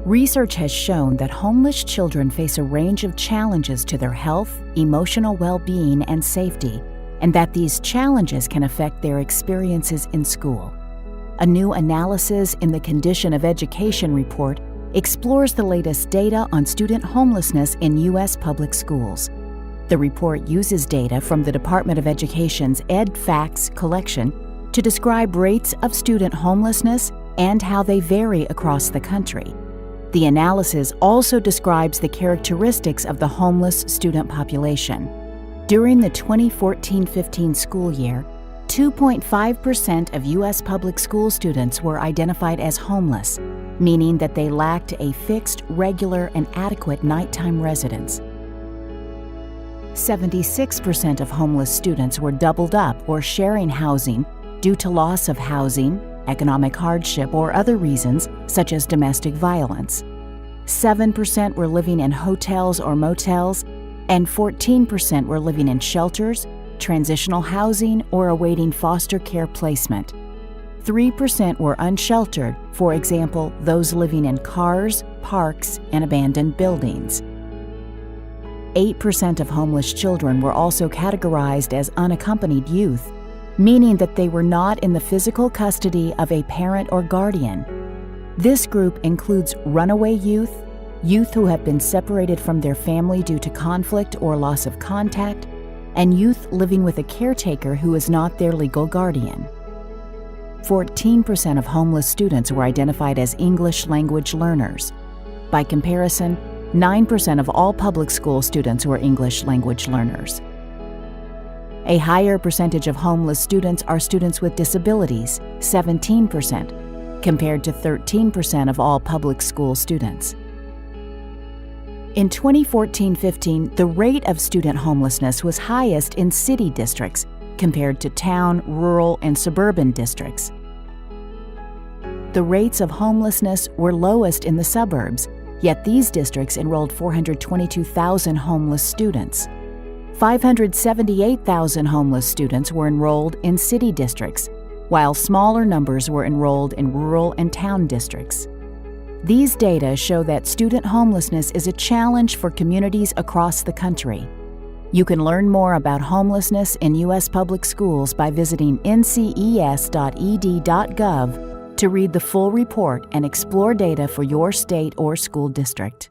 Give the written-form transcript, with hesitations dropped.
Research has shown that homeless children face a range of challenges to their health, emotional well-being, and safety, and that these challenges can affect their experiences in school. A new analysis in the Condition of Education report explores the latest data on student homelessness in U.S. public schools. The report uses data from the Department of Education's EdFacts collection to describe rates of student homelessness and how they vary across the country. The analysis also describes the characteristics of the homeless student population. During the 2014-15 school year, 2.5% of U.S. public school students were identified as homeless, meaning that they lacked a fixed, regular, and adequate nighttime residence. 76% of homeless students were doubled up or sharing housing due to loss of housing, economic hardship, or other reasons such as domestic violence. 7% were living in hotels or motels, and 14% were living in shelters, transitional housing, or awaiting foster care placement. 3% were unsheltered, for example, those living in cars, parks, and abandoned buildings. 8% of homeless children were also categorized as unaccompanied youth, meaning that they were not in the physical custody of a parent or guardian. This group includes runaway youth, youth who have been separated from their family due to conflict or loss of contact, and youth living with a caretaker who is not their legal guardian. 14% of homeless students were identified as English language learners. By comparison, 9% of all public school students were English language learners. A higher percentage of homeless students are students with disabilities, 17%, compared to 13% of all public school students. In 2014-15, the rate of student homelessness was highest in city districts compared to town, rural, and suburban districts. The rates of homelessness were lowest in the suburbs, yet these districts enrolled 422,000 homeless students. 578,000 homeless students were enrolled in city districts, while smaller numbers were enrolled in rural and town districts. These data show that student homelessness is a challenge for communities across the country. You can learn more about homelessness in U.S. public schools by visiting nces.ed.gov to read the full report and explore data for your state or school district.